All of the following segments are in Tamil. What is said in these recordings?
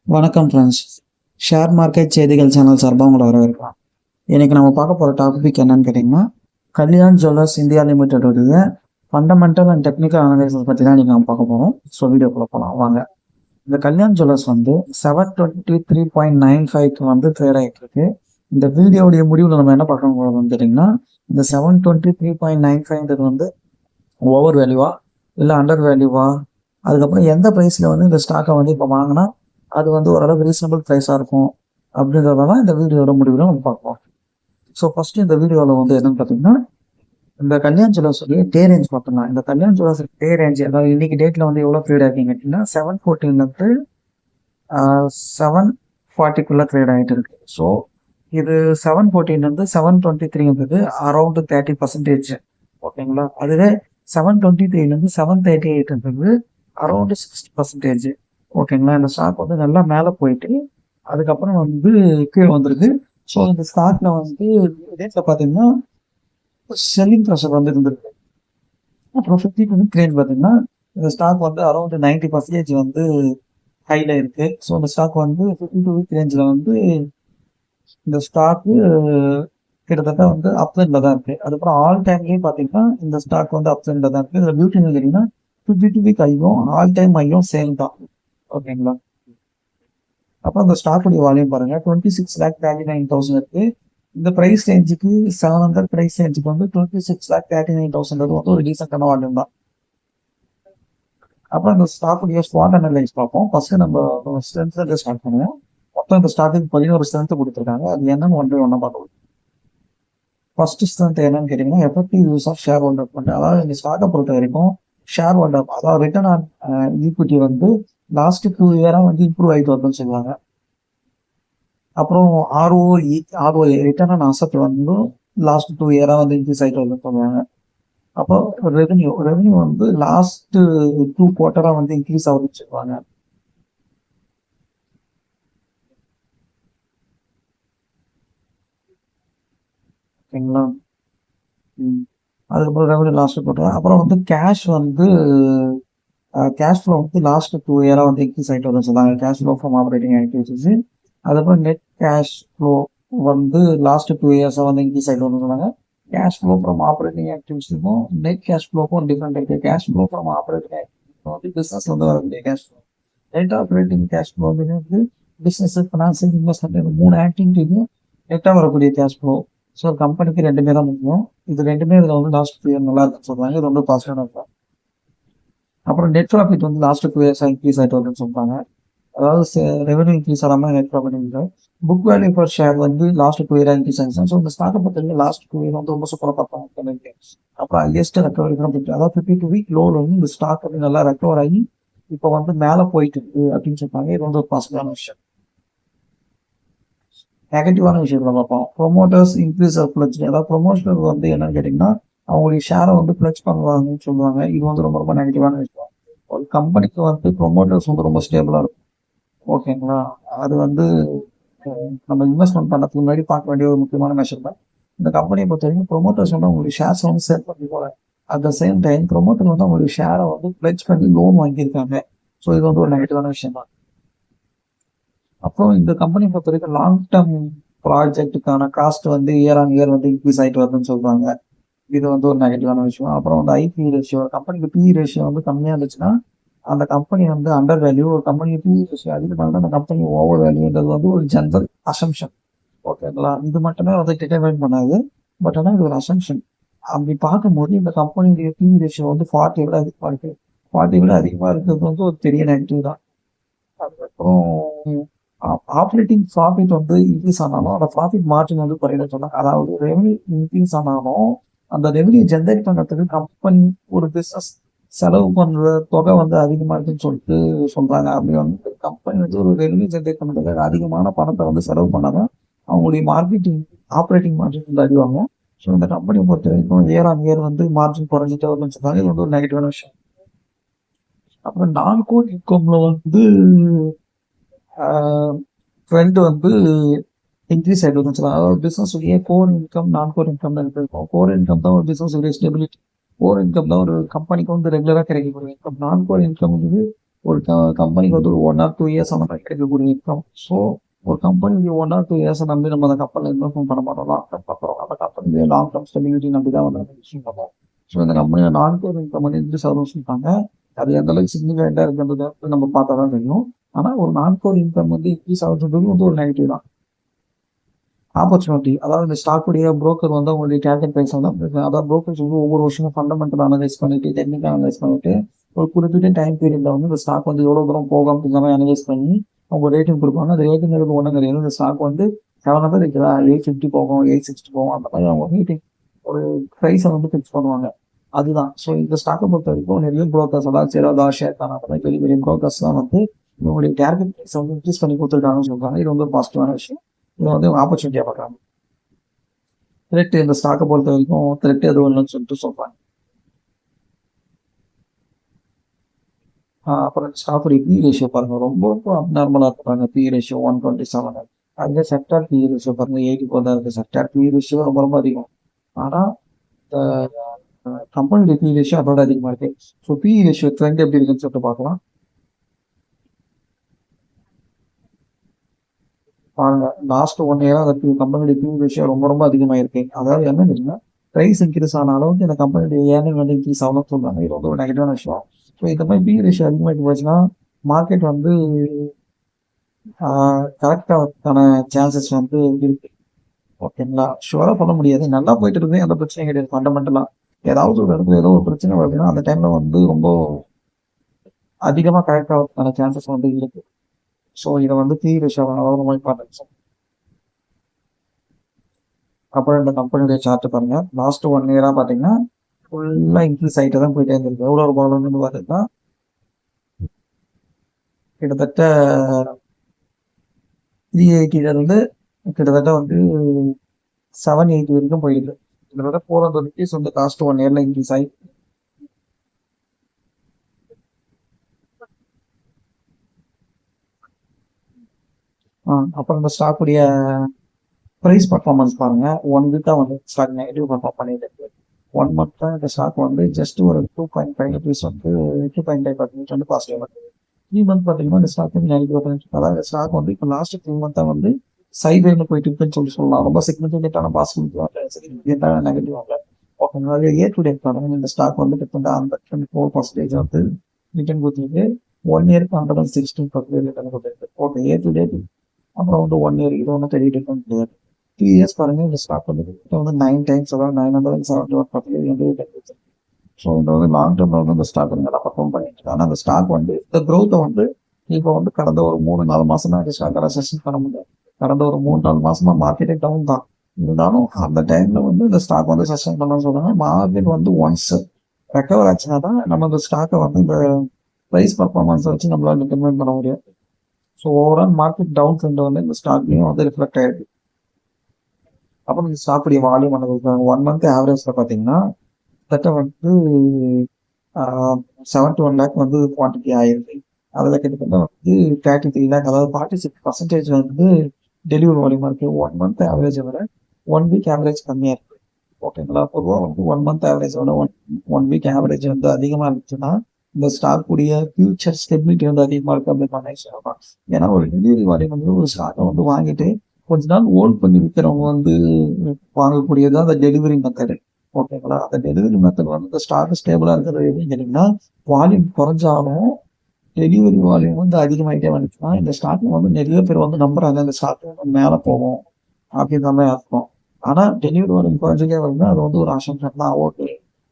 வணக்கம் ஃப்ரெண்ட்ஸ். ஷேர் மார்க்கெட் செய்திகள் சேனல் சார்பாக உங்களை வரவேற்கலாம். இன்னைக்கு நம்ம பார்க்க போகிற டாபிக் என்னன்னு கேட்டிங்கன்னா, கல்யாண் ஜுவல்லர்ஸ் இந்தியா லிமிடெடோடைய ஃபண்டமெண்டல் அண்ட் டெக்னிக்கல் அனலைசிஸ் பற்றி தான் இன்றைக்கி நம்ம பார்க்க போகிறோம். ஸோ வீடியோக்குள்ளே போகலாம் வாங்க. இந்த கல்யாண் ஜுவல்லர்ஸ் வந்து 723.95 வந்து ட்ரேட் ஆகிட்டு இருக்கு. இந்த வீடியோடைய முடிவில் நம்ம என்ன பார்க்க போகிறோம்னு கேட்டிங்கன்னா, இந்த 723.95 வந்து ஓவர் வேல்யூவா இல்லை அண்டர் வேல்யூவா, அதுக்கப்புறம் எந்த ப்ரைஸில் வந்து இந்த ஸ்டாக்கை வந்து இப்போ வாங்கினா அது வந்து ஓரளவு ரீசனபிள் ப்ரைஸாக இருக்கும் அப்படின்றதான் இந்த வீடியோட முடிவில் நம்ம பார்ப்போம். ஸோ ஃபர்ஸ்ட் இந்த வீடியோவில் வந்து என்னன்னு பார்த்தீங்கன்னா, இந்த கல்யாண் ஜுவல்லர்ஸுடைய டே ரேஞ்ச் பார்த்தோம்னா, இந்த கல்யாண் ஜுவல்லர்ஸ் டே ரேஞ்ச் அதாவது இன்னைக்கு டேட்டில் வந்து எவ்வளோ ட்ரேட் ஆகிங்க அப்படின்னா 714 740 ட்ரேட் ஆகிட்டு இருக்கு. ஸோ இது 714 723 அரௌண்ட் 30%. ஓகேங்களா. அதுவே 723 738 அரௌண்ட் 60%. ஓகேங்களா. இந்த ஸ்டாக் வந்து நல்லா மேலே போயிட்டு அதுக்கப்புறம் வந்து கீழே வந்திருக்கு. ஸோ இந்த ஸ்டாக்ல வந்து ரேட்ல பார்த்தீங்கன்னா செல்லிங் ப்ரெஷர் வந்து இருந்திருக்கு. அப்புறம் 52 வீக் ரேஞ்ச் பார்த்தீங்கன்னா இந்த ஸ்டாக் வந்து அரௌண்ட் 90% வந்து ஹைல இருக்கு. ஸோ இந்த ஸ்டாக் வந்து 52 வீக் ரேஞ்சில் வந்து இந்த ஸ்டாக்கு கிட்டத்தட்ட வந்து அப்சைட்ல தான் இருக்கு. அதுக்கப்புறம் ஆல் டைம்லேயும் பார்த்தீங்கன்னா இந்த ஸ்டாக் வந்து அப்சைட்ல தான் இருக்கு. இதில் பியூட்டி கேட்டீங்கன்னா 52 வீக் ஐயும் ஆல் டைம் ஐயும் சேம் தான். ஓகேங்களா. அப்புறம் அந்த ஸ்டாக்குடைய வால்யூம் பாருங்க 26,39,000 இருக்கு. இந்த பிரைஸ் ரேஞ்சுக்கு 700 பிரைஸ் ரேஞ்சுக்கு வந்து 26,39,000 வந்து ஒரு டீசென்டான வால்யூம் தான். அப்புறம் இந்த ஸ்டாக்குடைய ஸ்வாட் அனலைஸ் பார்ப்போம். ஃபர்ஸ்ட் நம்ம ஸ்ட்ரென்த் ஸ்டார்ட் பண்ணுவோம். மொத்தம் இந்த ஸ்டாக்குக்கு 11 ஸ்ட்ரென்த் கொடுத்துருக்காங்க. அது என்னன்னு ஒன் பை ஒன்னா பார்க்கலாம். ஃபர்ஸ்ட் ஸ்ட்ரென்த் என்னன்னு கேட்டீங்கன்னா, effective use of share holder fund. அதாவது இந்த ஸ்டாக்கை பொறுத்த வரைக்கும் ஷேர் ஹோல்டர் அதாவது ரிட்டர்ன் ஆன் ஈக்விட்டி வந்து லாஸ்ட் 2 இயரா வந்து இம்ப்ரூவ் ஆகிட்டு வருதுன்னு சொல்லுவாங்க. அப்புறம் ஆர்ஓஏ ரிட்டர்ன் ஆன் அசெட் வந்து லாஸ்ட் 2 இயரா வந்து இன்க்ரீஸ் ஆகிட்டு வருதுன்னு சொல்லுவாங்க. அப்போ ரெவன்யூ வந்து லாஸ்ட் 2 குவார்ட்டரா வந்து இன்க்ரீஸ் ஆகுதுன்னு சொல்லுவாங்க. ஓகேங்களா. அதுக்கப்புறம் ரெவன்யூ லாஸ்ட் குவார்ட்டர். அப்புறம் வந்து கேஷ் ஃப்ளோ வந்து லாஸ்ட் 2 இயரா வந்து இன்க்ரீஸ் ஆகிட்டு வருதுன்னு சொல்லுவாங்க. Cash flow from operating activities. அதுக்கப்புறம் நெட் கேஷ் ஃப்ளோ வந்து லாஸ்ட் 2 இயர்ஸாக வந்து இன்க்ரீஸ் ஆகிட்டு வந்து சொன்னாங்க. கேஷ் ஃப்ளோ ஃப்ரம் ஆப்ரேட்டிங் ஆக்டிவிட்டிஸுக்கும் நெட் கேஷ் ஃப்ளோக்கும் டிஃப்ரெண்ட் இருக்குது. Cash flow from operating activity வந்து பிஸ்னஸ் வந்து வரக்கூடிய cash flow. Net operating cash flow வந்து பிஸ்னஸ், ஃபினான்சிங், இன்வெஸ்ட்மெண்ட் இந்த 3 ஆக்டிவிட்டிக்கும் நெட்டாக வரக்கூடிய கேஷ் ஃப்ளோ. ஸோ கம்பெனிக்கு ரெண்டுமே தான் முக்கியம். இது ரெண்டுமே இதில் வந்து லாஸ்ட் 2 இயர் நல்லா இருக்குன்னு சொல்கிறாங்க. இது ரொம்ப பாசிட்டிவான இருக்கும். அப்புறம் நெட் ப்ராஃபிட் வந்து லாஸ்ட் 2 இயர்ஸாக இன்க்ரீஸ் ஆகிட்டு வருதுன்னு சொல்கிறாங்க. அதாவது ரெவன்யூ இன்க்ரீஸ் ஆகாமல் net profit increase. Book value per share வந்து லாஸ்ட் 2 இயரா இன்க்ரீஸ் ஆகிடுச்சு. ஸோ இந்த ஸ்டாக்கை பொறுத்தவரைக்கும் லாஸ்ட் 2 இயர் வந்து ரொம்ப சூப்பராக பார்ப்பாங்க. அப்புறம் ஹையஸ்ட் ரெக்கவரி அதாவது 52 வீக் லோவில் வந்து இந்த ஸ்டாக் வந்து நல்லா ரெக்கவர் ஆகி இப்போ வந்து மேலே போயிட்டு இருக்கு அப்படின்னு சொல்றாங்க. இது வந்து ஒரு பாசிட்டிவான விஷயம். நெகட்டிவான விஷயத்துல பார்ப்போம். Promoters increase fledged. அதாவது ப்ரொமோட்டர் வந்து என்னன்னு கேட்டிங்கன்னா அவங்களுடைய ஷேரை வந்து பிளட்ஜ் பண்ணுவாங்கன்னு சொல்லுவாங்க. இது வந்து ரொம்ப ரொம்ப நெகட்டிவான விஷயம். ஒரு கம்பெனிக்கு வந்து ப்ரொமோட்டர்ஸ் வந்து ரொம்ப ஸ்டேபிளாக இருக்கும். ஓகேங்களா. அது வந்து நம்ம இன்வெஸ்ட்மெண்ட் பண்ணுறதுக்கு முன்னாடி பார்க்க வேண்டிய ஒரு முக்கியமான மெஷர்மெண்ட். இந்த கம்பெனியை பொறுத்த வரைக்கும் ப்ரொமோட்டர்ஸ் வந்து அவங்களுடைய ஷேர்ஸ் வந்து சேல் பண்ணி போல. At the same time promoter வந்து அவங்களுடைய ஷேரை வந்து பிளட்ஜ் பண்ணி லோன் வாங்கியிருக்காங்க. ஸோ இது வந்து ஒரு நெகட்டிவான விஷயம் தான். அப்புறம் இந்த கம்பெனி பொறுத்த வரைக்கும் லாங் டேர்ம் ப்ராஜெக்ட்டுக்கான காஸ்ட் வந்து இயர் ஆன் இயர் வந்து இன்க்ரீஸ் ஆகிட்டு வருதுன்னு சொல்றாங்க. இது வந்து ஒரு நெகட்டிவான விஷயம். அப்புறம் வந்து ஐபி ரேஷியோ, கம்பெனிக்கு பி ரேஷியோ வந்து கம்மியாக இருந்துச்சுன்னா அந்த கம்பெனி வந்து அண்டர் வேல்யூ. ஒரு கம்பெனி பி ரேஷியோ அதிகமாக அந்த கம்பெனி ஓவர் வேல்யூன்றது வந்து ஒரு ஜென்ரல் அசம்ஷன். ஓகேங்களா. இது மட்டுமே வந்து டிட்டர்மைன் பண்ணாது. பட் ஆனால் இது ஒரு அசம்ஷன். அப்படி பார்க்கும்போது இந்த கம்பெனியுடைய பி ரேஷியோ வந்து 40 விட அதிகமாக இருக்கு. 40 விட அதிகமாக இருக்கிறது வந்து ஒரு பெரிய நெகட்டிவ் தான். அதுக்கப்புறம் ஆப்ரேட்டிங் ப்ராஃபிட் வந்து இன்க்ரீஸ் ஆனாலும் அந்த ப்ராஃபிட் மார்ஜின் வந்து குறையில சொன்னாங்க. அதாவது ரெவன்யூ இன்க்ரீஸ் ஆனாலும் அந்த ரெவன்யூ ஜென்ரேட் பண்ணுறதுக்கு கம்பெனி ஒரு பிஸ்னஸ் செலவு பண்ணுற தொகை வந்து அதிகமாக இருக்குன்னு சொல்லிட்டு சொல்றாங்க. அப்படி வந்து கம்பெனி வந்து ஒரு ரெவன்யூ ஜென்ரேட் பண்ணுறதுக்கு அதிகமான பணத்தை வந்து செலவு பண்ணாதான் அவங்களுடைய மார்க்கெட்டிங் ஆப்ரேட்டிங் மார்ஜின் வந்து அதிகமாகும். ஸோ இந்த கம்பெனியை பொறுத்த வரைக்கும் இயர் ஆன் இயர் வந்து மார்ஜின் குறைஞ்சிட்டே வருதுன்னு சொல்றாங்க. இது வந்து ஒரு நெகட்டிவான விஷயம். அப்புறம் நான் கோர் இன்கம்ல வந்து ட்ரெண்ட் வந்து இன்க்ரீஸ் ஆகிட்டு வந்து சொல்லலாம். அதாவது பிஸ்னஸ் உடைய கோர் இன்கம் நான் கோர் இன்கம் தான் இருக்கும். கோர் இன்கம் தான் ஒரு பிஸ்னஸ் உடைய ஸ்டெபிலிட்டி. கோர் இன்கம் தான் ஒரு கம்பெனிக்கு வந்து ரெகுலராக கிடைக்கக்கூடிய இன்கம். நான் கோர் இன்கம் வந்து ஒரு கம்பெனிக்கு வந்து ஒரு 1 or 2 இயர்ஸ் அந்த மாதிரி கிடைக்கக்கூடிய இன்கம். ஸோ ஒரு கம்பெனி 1 or 2 இயர்ஸை நம்பி நம்ம அந்த கம்பெனியில் இன்வெஸ்ட்மெண்ட் பண்ண மாட்டோம். லாங் டர்ம் பார்க்குறோம். அந்த கம்பெனிலேயே லாங் டர்ம் ஸ்டெபிலிட்டி நம்பி தான் வந்து நம்ம இன்வெஸ்ட் பண்ணுவோம். ஸோ இந்த கம்பெனியில் நான்கு இன்கம் வந்து இன்க்ரீஸ் ஆகுதுன்னு சொல்லிட்டாங்க. அது எந்த அளவுக்கு சிக்னிஃபிகண்டாக இருக்குன்றது நம்ம பார்த்தா தான் தெரியும். ஆனால் ஒரு நான்கு இன்கம் வந்து இன்க்ரீஸ் ஆகுதுன்றது வந்து ஒரு நெகட்டிவ் தான். ஆப்பர்ச்சுனிட்டி, அதாவது இந்த ஸ்டாக்குடைய புரோக்கர் வந்து அவங்களுடைய டார்கெட் ப்ரைஸ் வந்து அதாவது புரோக்கர்ஸ் வந்து ஒவ்வொரு வருஷமும் ஃபண்டமெண்டல் அனலைஸ் பண்ணிட்டு டெக்னிக்கல் அனலைஸ் பண்ணிட்டு ஒரு குறிப்பிட்ட டைம் பீரியட்ல வந்து இந்த ஸ்டாக் வந்து எவ்வளோ தூரம் போகும் அப்படிங்கிற அனலைஸ் பண்ணி அவங்க ரேட்டிங் கொடுப்பாங்க. அந்த ரேட்டிங் எடுக்க ஒன்றும் கிடையாது. இந்த ஸ்டாக் வந்து 700 இருக்குதா, 850 போகும், 860 போகும், அந்த மாதிரி அவங்க ரேட்டிங் ஒரு ப்ரைஸை வந்து ஃபிக்ஸ் பண்ணுவாங்க. அதுதான். ஸோ இந்த ஸ்டாக்கை பொறுத்த வரைக்கும் நிறைய புரோக்கர்ஸ், அதாவது சேரோதா, ஷேர்கானா, அந்த மாதிரி பெரிய பெரிய புரோக்கர்ஸ் தான் வந்து இவங்களுடைய டார்கெட் ப்ரைஸை வந்து இன்க்ரீஸ் பண்ணி கொடுத்துருக்காங்கன்னு சொல்றாங்க. இது வந்து ஒரு பாசிட்டிவான விஷயம். இதை வந்து ஆப்பர்ச்சுனிட்டியாக பார்க்குறாங்க. த்ரெட், இந்த ஸ்டாக்கை பொறுத்த வரைக்கும் த்ரெட் எதுவும் இல்லைன்னு சொல்லிட்டு சொல்றாங்க. அப்புறம் ஸ்டாக்குடைய பி ரேஷியோ பாருங்க, ரொம்ப ரொம்ப அப்நார்மலாக இருப்பாங்க. B ratio 127. அதுவே செக்டார் பி ரேஷியோ பாருங்க 84 தான் இருக்கு. செக்டார் பி ரேஷியோ ரொம்ப ரொம்ப அதிகம். ஆனால் கம்பெனியுடைய பி ரேஷியோ அதோட அதிகமாக இருக்கு. ஸோ பி ரேஷியோ ட்ரெண்ட் எப்படி இருக்குன்னு சொல்லிட்டு பார்க்கலாம். பாருங்க, லாஸ்ட் 1 இயரா அந்த கம்பெனியுடைய பி ரேஷியோ ரொம்ப ரொம்ப அதிகமாக இருக்கு. அதாவது என்ன தெரியுமா, ப்ரைஸ் இன்க்ரீஸ் ஆன அளவுக்கு இந்த கம்பெனியுடைய ஏர்னிங் வந்து இன்க்ரீஸ் ஆகணும்னு சொல்றாங்க. இது வந்து ஒரு நெகட்டிவான விஷயம். ஸோ இந்த மாதிரி பி ரேஷியோ அதிகமாகிட்டு போச்சுன்னா மார்க்கெட் வந்து கரெக்டான சான்சஸ் வந்து இருக்கு. ஓகேங்களா, ஷுவராக பண்ண முடியாது. நல்லா போயிட்டு இருக்கு, எந்த பிரச்சனையும் கிடையாது. ஃபண்டமெண்டலாக ஏதாவது ஒரு இடத்துல ஏதோ ஒரு பிரச்சனை வருதுன்னா அந்த டைம்ல வந்து ரொம்ப அதிகமாக கரெக்ட் ஆகிறதுக்கான சான்சஸ் வந்து இருக்கு. ஸோ இதை வந்து பி ரேஷியோ ரொம்ப இம்பார்ட்டன்ஸ். அப்புறம் இந்த கம்பெனியுடைய சார்ட் பாருங்க, லாஸ்ட் 1 இயரா பார்த்தீங்கன்னா ஃபுல்லாக இன்க்ரீஸ் ஆகிட்டு தான் போயிட்டே இருந்திருக்கு. எவ்வளோ ரூபாய்னு பார்த்தீங்கன்னா கிட்டத்தட்ட 380 இருந்து கிட்டத்தட்ட வந்து 780 வரைக்கும் போயிடுது. கிட்டத்தட்ட 400 rupees வந்து லாஸ்ட் 1 இயர்ல இன்க்ரீஸ் ஆகி. அப்புறம் இந்த ஸ்டாக்குடைய ப்ரைஸ் பர்ஃபார்மன்ஸ் பாருங்க, 1 வீக்கா வந்து ஸ்டாக் நெகட்டிவ் பர்ஃபார்ம் பண்ணிட்டு இருக்கு. 1 மந்த் இந்த ஸ்டாக் வந்து ஜஸ்ட் ஒரு 2.5 rupees வந்து 2.5% வந்து பாசிட்டிவ் வருது. 3 மந்த் பார்த்தீங்கன்னா இந்த ஸ்டாக் வந்து நெகட்டிவ் பண்ணிட்டு, அதாவது ஸ்டாக் வந்து இப்போ லாஸ்ட் 3 மந்த்தா வந்து சைட்வேன்னு போயிட்டு இருக்குன்னு சொல்லலாம். ரொம்ப சிக்னிஃபிகண்டான பாசிட்டிவ் வரல, சிக்னிஃபிகண்டான நெகட்டிவ் வரல. ஓகேங்களா, இயர் டு டேட் பாருங்க, இந்த ஸ்டாக் வந்து கிட்டத்தட்ட அந்த 24% வந்து ரிட்டர்ன் கொடுத்துருக்கு. 1 இயருக்கு 116% ரிட்டர்ன் கொடுத்துருக்கு. Okay, year to date. அப்புறம் வந்து 1 இயர் இது ஒன்றும் பெரிய டிஃபரன்ஸ் கிடையாது. 3 இயர்ஸ் பாருங்க, இந்த ஸ்டாக் வந்து 9 times, அதாவது 971% வந்து ரிட்டர்ன் கொடுத்துருக்கு. ஸோ இந்த வந்து லாங் டேர்ம்ல வந்து இந்த ஸ்டாக் வந்து நல்லா பர்ஃபார்ம் பண்ணிட்டு இருக்கு. ஆனால் அந்த ஸ்டாக் வந்து இந்த க்ரோத்தை வந்து இப்போ வந்து கடந்த ஒரு 3-4 மாசம் தான் இந்த ஸ்டாக்கை ரெசெஷன் பண்ண முடியும். கடந்த ஒரு 3-4 மாசமா மார்க்கெட்டே டவுன் தான். இருந்தாலும் அந்த டைம்ல வந்து இந்த ஸ்டாக் வந்து சஸ்டைன் பண்ணணும்னு சொல்றாங்க. மார்க்கெட் வந்து ஒன்ஸ் ரெக்கவர் ஆச்சுன்னா தான் நம்ம இந்த ஸ்டாக்கை வந்து இந்த ப்ரைஸ் பர்ஃபார்மன்ஸை வச்சு நம்மளால டிட்டர்மைன் பண்ண முடியும். So overall market down trend வந்து இந்த ஸ்டாக்லையும் வந்து ரிஃப்ளெக்ட் ஆயிருக்கு. அப்புறம் இந்த ஸ்டாக்குடைய வால்யூம் வந்து 1 மந்த் ஆவரேஜ்ல பார்த்தீங்கன்னா கிட்டத்தட்ட வந்து 71 lakh வந்து குவான்டிட்டி ஆயிருக்கு. அதில் கிட்டத்தட்ட வந்து 33 lakh, அதாவது 46% வந்து டெலிவரி வால்யூமா இருக்கு. 1 மந்த் ஆவரேஜை விட 1 வீக் ஆவரேஜ் கம்மியாக இருக்கு. ஓகேங்களா, பொதுவாக வந்து 1 மந்த் ஆவரேஜ் விட ஒன் வீக் ஆவரேஜ் வந்து அதிகமாக இருந்துச்சுன்னா இந்த ஸ்டாக் உடைய ஃபியூச்சர் ஸ்டெபிலிட்டி வந்து அதிகமாக இருக்கு அப்படின்னு சொல்லலாம். ஏன்னா ஒரு டெலிவரி வால்யூம் வந்து ஒரு ஸ்டாக்கை வந்து வாங்கிட்டு கொஞ்ச நாள் ஹோல்ட் பண்ணி விற்கிறவங்க வந்து வாங்கக்கூடியது அந்த டெலிவரி மெத்தடு. ஓகேங்களா, அந்த டெலிவரி மெத்தட் வந்து இந்த ஸ்டாக் ஸ்டேபிளாக இருக்கிறது எப்படின்னு கேட்டிங்கன்னா, வால்யூம் குறைஞ்சாலும் டெலிவரி வால்யூம் வந்து அதிகமாகிட்டே வந்துச்சுன்னா இந்த ஸ்டாக் வந்து நிறைய பேர் வந்து நம்புறாங்க, இந்த ஸ்டாக் வந்து மேலே போகும் அப்படின்ற மாதிரி அர்த்தம். ஆனால் டெலிவரி வால்யூம் குறைஞ்சிட்டே வருதுன்னா அது வந்து ஒரு அசம்ஷன் தான். ஓகே,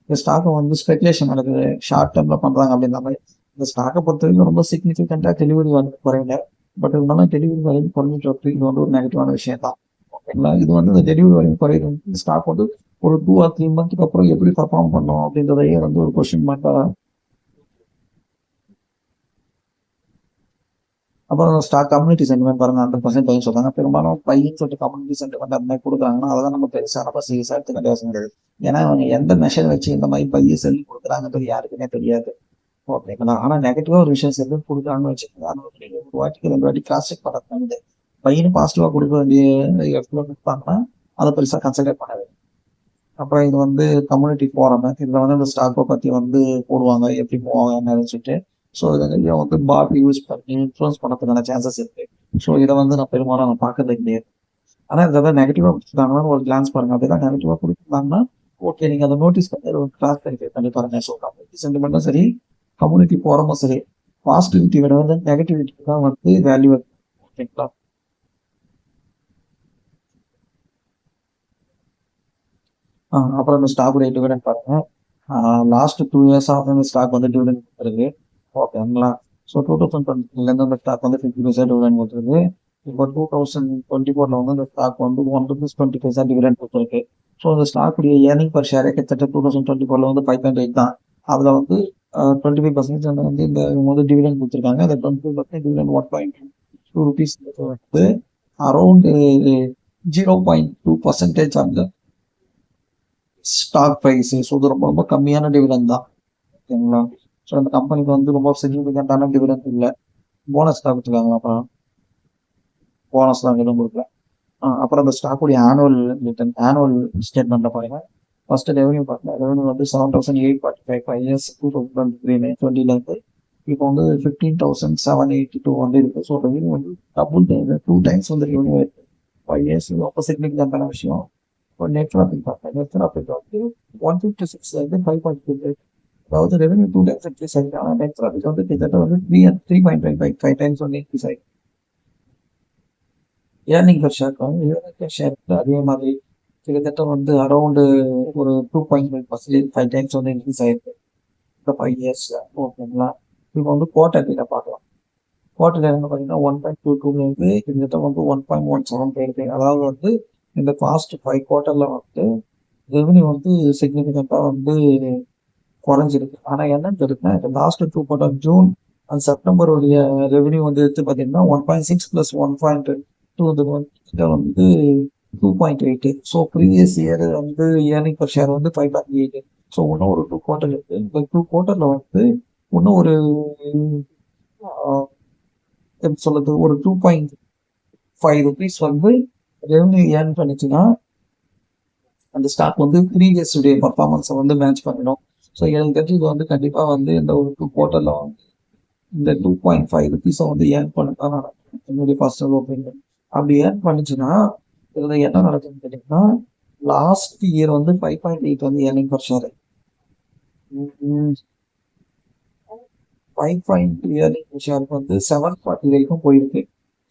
இந்த ஸ்டாக்கை வந்து ஸ்பெகுலேஷன் நடக்குது, ஷார்ட் டேர்ம்ல பண்றாங்க அப்படின்ற மாதிரி. இந்த ஸ்டாக்கை பொறுத்த வரைக்கும் ரொம்ப சிக்னிஃபிகண்டா டெலிவரி வால்யூம் குறையல. பட் இருந்தாலும் டெலிவரி வால்யூம் குறைஞ்சிட்டு இது வந்து ஒரு நெகட்டிவான விஷயம் தான். ஓகேங்களா, இது வந்து இந்த டெலிவரி வால்யூம் குறையுது, இந்த ஸ்டாக் வந்து ஒரு 2 or 3 மந்த்துக்கு அப்புறம் எப்படி பர்ஃபார்ம் பண்ணோம் அப்படின்றதையே வந்து ஒரு கொஸ்டின் மார்க்கா. அப்புறம் ஸ்டாக் கம்யூனிட்டி சென்டிமெண்ட் பாருங்க, 100% சொல்றாங்க. பெரும்பாலும் பையன் சொல்லிட்டு கம்யூனிட்டி சென்டிமெண்ட் அந்த மாதிரி கொடுக்குறாங்கன்னா அதெல்லாம் நம்ம பெருசாக நம்ம சீரியஸாக எடுத்துக்க அவசியம் கிடையாது. ஏன்னா அவங்க எந்த மெஷர் வச்சு இந்த மாதிரி பையை செல்லி கொடுக்குறாங்கன்றது யாருக்குன்னே தெரியாது. ஓகேங்களா, ஆனால் நெகட்டிவா ஒரு விஷயம் செல்லு கொடுக்குறாங்கன்னு வச்சுக்கோங்க, ஒரு வாட்டிக்கு 2 வாட்டி கிராஸ் செக் பண்ணுறது பையனு பாசிட்டிவா கொடுக்க வேண்டிய இடத்துல கொடுப்பாங்கன்னா அதை பெருசாக கன்சிடர் பண்ணாது. அப்புறம் இது வந்து கம்யூனிட்டி போறாங்க, இதுல வந்து இந்த ஸ்டாக்கை பத்தி வந்து போடுவாங்க, எப்படி போவாங்க என்னன்னு சொல்லிட்டு. ஸோ இதை நிறைய வந்து பாட் யூஸ் பண்ணி இன்ஃப்ளூன்ஸ் பண்ணதுக்கான சான்சஸ் இருக்கு. ஸோ இதை வந்து நான் பெரும்பாலும் நான் பார்க்கறது கிடையாது. ஆனால் இதை தான் நெகட்டிவாக கொடுத்துருக்காங்கன்னு ஒரு கிளான்ஸ் பாருங்க. அப்படிதான் நெகட்டிவாக கொடுத்துருந்தாங்கன்னா ஓகே, நீங்கள் அதை நோட்டீஸ் பண்ணி ஒரு கிளாஸ் வெரிஃபை பண்ணி பாருங்க. ஸோ கம்யூனிட்டி சென்டிமெண்ட்டும் சரி, கம்யூனிட்டி போகிறமும் சரி, பாசிட்டிவிட்டி விட வந்து நெகட்டிவிட்டி தான் வந்து வேல்யூ. ஓகேங்களா? அப்புறம் இந்த ஸ்டாக்குடைய டிவிடெண்ட் பாருங்க. லாஸ்ட் 2 இயர்ஸாக வந்து இந்த ஸ்டாக் வந்து டிவிடெண்ட் கொடுத்துருக்கு. ஓகேங்களா? ஸோ 2020 இந்த ஸ்டாக் வந்து 50% டிவிடெண்ட் கொடுத்துருக்கு. இப்போ 2024 வந்து இந்த ஸ்டாக் வந்து ₹1.20 டிவிடெண்ட் கொடுத்துருக்கு. ஸோ இந்த ஸ்டாக்குடைய ஏர்னிங் பர் ஷேரே கிட்டத்தட்ட 2024 வந்து 5.8 தான். அதில் வந்து 25% வந்து இந்த வந்து டிவிடெண்ட் கொடுத்துருக்காங்க. அந்த 25% டிவிடெண்ட் ₹1.2 வந்து அரௌண்ட் 0.2% அந்த ஸ்டாக் ப்ரைஸ். ஸோ இது ரொம்ப ரொம்ப கம்மியான டிவிடெண்ட் தான். ஓகேங்களா? ஸோ அந்த கம்பெனிக்கு வந்து ரொம்ப சிக்னிஃபிகண்டான டிவிடெண்ட் இல்லை. போனஸ் தான் கொடுத்துருக்காங்க. அப்புறம் போனஸ் தான் எதுவும் கொடுக்கல. அப்புறம் அந்த ஸ்டாக்குடைய ஆனுவல் ஸ்டேட்மெண்ட்டில் பாருங்க. ஃபர்ஸ்ட் ரெவன்யூ பார்த்தா ரெவன்யூ வந்து 7,845 5 2023 இப்போ வந்து 15,782 வந்து இருக்கு. ஸோ ரெவன்யூ வந்து டபுள் 2 டைம்ஸ் வந்து ரெவன்யூ இருக்கு 5 இயர்ஸ். ரொம்ப சிக்னிஃபிகண்டான விஷயம். இப்போ நெட் ப்ராஃபிட் பார்த்தா நெட் ப்ராஃபிட் வந்து 156 5.2, அதாவது ரெவன்யூ 2 டைம்ஸ் இன்க்ரீஸ் ஆகிருக்கு. ஆனால் நெட் ப்ராஃபிட் வந்து கிட்டத்தட்ட வந்து 3.5 டைம்ஸ் வந்து இன்க்ரீஸ் ஆகிருக்கு. ஏர்னிங் பர் ஷேருக்கு அதே மாதிரி கிட்டத்தட்ட வந்து அரௌண்டு ஒரு 2.5% 5 டைம்ஸ் வந்து இன்க்ரீஸ் ஆகிருக்கு இந்த 5 இயர்ஸில். ஓகேங்களா? இப்போ வந்து குவார்டர்லியில் பார்க்கலாம். குவார்டர்ல என்ன பார்த்தீங்கன்னா 1.22 கிட்டத்தட்ட வந்து 1.17 போயிருக்கு. அதாவது வந்து இந்த பாஸ்ட் 5 குவார்ட்டரில் வந்து ரெவன்யூ வந்து சிக்னிஃபிகண்டாக வந்து குறைஞ்சிருக்கு. ஆனால் என்னன்னு தெரியுதுன்னா இந்த லாஸ்ட் 2 குவார்ட்டர் ஜூன் அண்ட் செப்டம்பருடைய ரெவன்யூ வந்து எடுத்து பார்த்தீங்கன்னா 1.6 + 1.2 வந்து 2.8. ஸோ ப்ரீவியஸ் இயர் வந்து ஏர்னிங் பர் ஷேர் வந்து 5.8. ஸோ இன்னும் ஒரு 2 குவார்ட்டர் இருக்கு. இந்த 2 குவார்ட்டரில் வந்து இன்னும் ஒரு எப்படி சொல்றது, ஒரு ₹2.5 வந்து ரெவன்யூ ஏர்ன் பண்ணிச்சுன்னா அந்த ஸ்டாக் வந்து ப்ரீவியஸ் உடைய பர்ஃபார்மன்ஸை வந்து மேட்ச் பண்ணிடும். ஸோ எனக்கு தெரிஞ்சு இது வந்து கண்டிப்பாக வந்து இந்த ஒரு 2 குவார்ட்டரில் வந்து இந்த ₹2.5 வந்து ஏர்ன் பண்ண தான் நடக்கும், என்னுடைய பர்சனல் ஒப்பீனியன். அப்படி ஏர்ன் பண்ணிச்சுன்னா இதில் என்ன நடக்குதுன்னு கேட்டிங்கன்னா லாஸ்ட் இயர் வந்து 5.8 வந்து earning per share 5.2 earning per ஷேருக்கு வந்து 740 வரைக்கும் போயிருக்கு.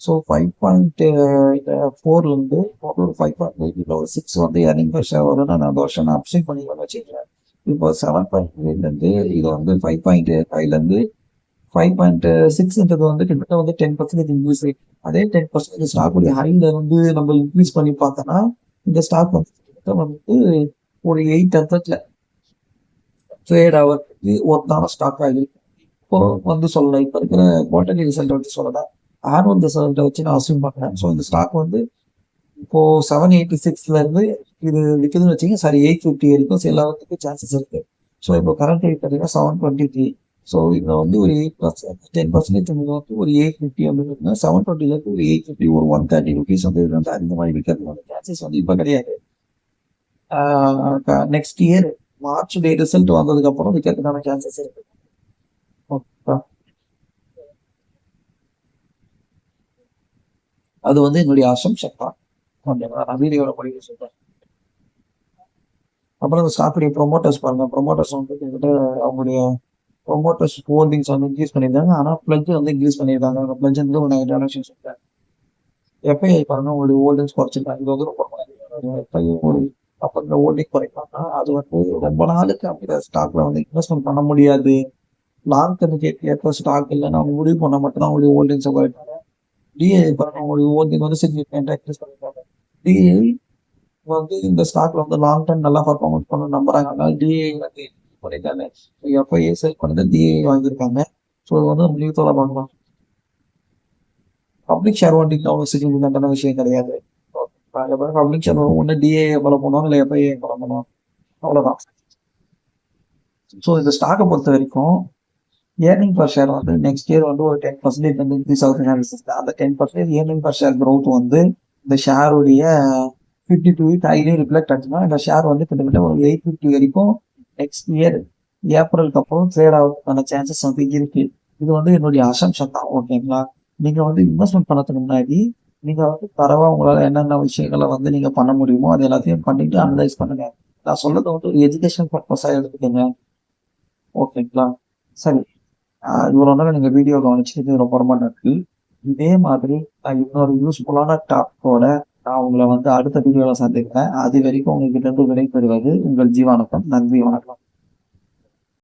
ஸோ 5.4லேருந்து ஒரு 5.8 ஒரு 6 வந்து ஏர்னிங் பர் ஷேர் வரும். நான் அந்த வருஷம் நான் அப்சைட் பண்ணி வச்சுக்கிறேன். இப்போ 7.8லேருந்து இது வந்து 5.5லேருந்து 5.6ன்றது வந்து கிட்டத்தட்ட வந்து 10% இன்க்ரீஸ் ஆகிருக்கு. அதே 10% ஸ்டாக்குடைய ஹைல வந்து நம்ம இன்க்ரீஸ் பண்ணி பார்த்தோன்னா இந்த ஸ்டாக் வந்து கிட்டத்தட்ட வந்து ஒரு 8 அர்த்தத்தில் ட்ரேட் ஆகிறதுக்கு ஒருத்தான ஸ்டாக் ஆகிருக்கு. இப்போ வந்து சொல்லலாம், இப்போ இருக்கிற குவார்டர்லி ரிசல்ட் வச்சு சொல்லலாம், ஆனுவல் ரிசல்ட்டை வச்சு நான் அசியூம் பண்ணுறேன். ஸோ இந்த ஸ்டாக் வந்து இப்போ 786லேருந்து இது விற்குதுன்னு வச்சுங்க, சாரி 850 வரைக்கும் சேல் ஆகிறதுக்கு சான்சஸ் இருக்கு. ஸோ இப்போ கரண்ட் ரேட் பார்த்தீங்கன்னா 723. ஸோ இதில் வந்து ஒரு 10% வந்து ஒரு 850 அப்படின்னு 720லேருந்து ஒரு 850 ஒரு ₹130 வந்து வந்து அந்த மாதிரி விற்கிறதுக்கான சான்சஸ் வந்து இப்போ கிடையாது. நெக்ஸ்ட் இயர் மார்ச் ரிசல்ட் வந்ததுக்கப்புறம் விற்கிறதுக்கான சான்சஸ் இருக்கு. அது வந்து என்னுடைய அசம்ஷன் தான். ஓகேங்களா? நான் வீடியோட படிக்க சொல்றேன். அப்புறம் இந்த ஸ்டாக்குடைய ப்ரொமோட்டர்ஸ் பாருங்க. ப்ரொமோட்டர்ஸ் வந்து கிட்டத்தட்ட அவங்களுடைய ப்ரொமோட்டர்ஸ் ஹோல்டிங்ஸ் வந்து இன்க்ரீஸ் பண்ணியிருக்காங்க. ஆனால் பிளட்ஜ் வந்து இன்க்ரீஸ் பண்ணியிருக்காங்க. அந்த பிளட்ஜ் வந்து ஒரு நெகட்டிவான விஷயம் சொல்றேன். எஃப்ஐஐ பாருங்க, உங்களுடைய ஹோல்டிங்ஸ் குறைச்சிருக்காங்க. இது வந்து ரொம்ப எஃப்ஐஐ ஒரு அப்போ இந்த ஹோல்டிங் குறைப்பாங்கன்னா அது வந்து ரொம்ப நாளுக்கு அப்படி ஸ்டாக்ல வந்து இன்வெஸ்ட்மெண்ட் பண்ண முடியாது. லாங் டர்முக்கு ஏற்ற ஸ்டாக் இல்லைன்னு அவங்க முடிவு பண்ண மட்டும் தான் அவங்களுடைய ஹோல்டிங்ஸை குறைப்பாங்க. டிஐ பாருங்க, அவங்களுடைய ஹோல்டிங் வந்து சிக்னிஃபிகண்டாக இன்க்ரீஸ் பண்ணியிருக்காங்க. டிஐ வந்து இந்த ஸ்டாக்ல வந்து லாங் டர்ம் நல்லா பர்ஃபார்மன்ஸ் பண்ண நம்புறாங்க. அதனால டிஐ வந்து பண்ணிட்டாங்க. எஃப்ஐஏ செல் பண்ணது டிஐ வாங்கியிருக்காங்க. ஸோ இது வந்து நம்ம நியூத்தோட பார்க்கலாம். பப்ளிக் ஷேர் ஹோல்டிங் அவங்க சிக்னிஃபிகண்டான விஷயம் கிடையாது. பப்ளிக் ஷேர் ஒன்று டிஏ ஃபாலோ பண்ணுவாங்க, இல்லை எஃப்ஐஏ ஃபாலோ பண்ணுவாங்க, அவ்வளோதான். ஸோ இந்த ஸ்டாக்கை பொறுத்த வரைக்கும் ஏர்னிங் பர் ஷேர் வந்து நெக்ஸ்ட் இயர் வந்து ஒரு 10% வந்து இன்க்ரீஸ் ஆகுது. அந்த 10% ஏர்னிங் பர் ஷேர் க்ரோத் வந்து இந்த ஷேருடைய 52 வீக் ஹைலி ரிஃப்ளெக்ட் ஆச்சுன்னா இந்த ஷேர் வந்து கிட்டத்தட்ட ஒரு 850 வரைக்கும் நெக்ஸ்ட் இயர் ஏப்ரலுக்கு அப்புறம் ட்ரேட் ஆகிறதுக்கான சான்சஸ் வந்து இருக்கு. இது வந்து என்னுடைய அசம்ப்ஷன் தான். ஓகேங்களா? நீங்க வந்து இன்வெஸ்ட்மென்ட் பண்ணதுக்கு முன்னாடி, நீங்க வந்து தரவா உங்களால என்னென்ன விஷயங்கள வந்து நீங்க பண்ண முடியுமோ, அது எல்லாத்தையும் பண்ணிட்டு அனலைஸ் பண்ணுங்க. நான் சொல்றது வந்து ஒரு எஜுகேஷன் பர்ப்பஸா எடுத்துக்கங்க. ஓகேங்களா? சரி. இவ்வளோ நேரம் நீங்க வீடியோ கவனிச்சதுக்கு ரொம்ப ரொம்ப நன்றி. இதே மாதிரி நான் இன்னொரு யூஸ்ஃபுல்லான டாபிக்கோட நான் உங்கள வந்து அடுத்த வீடியோல சந்திக்கிறேன். அதுவரைக்கும் உங்ககிட்ட இருந்து விடைபெறுவது உங்கள் ஜீவானந்தம். நன்றி, வணக்கம்.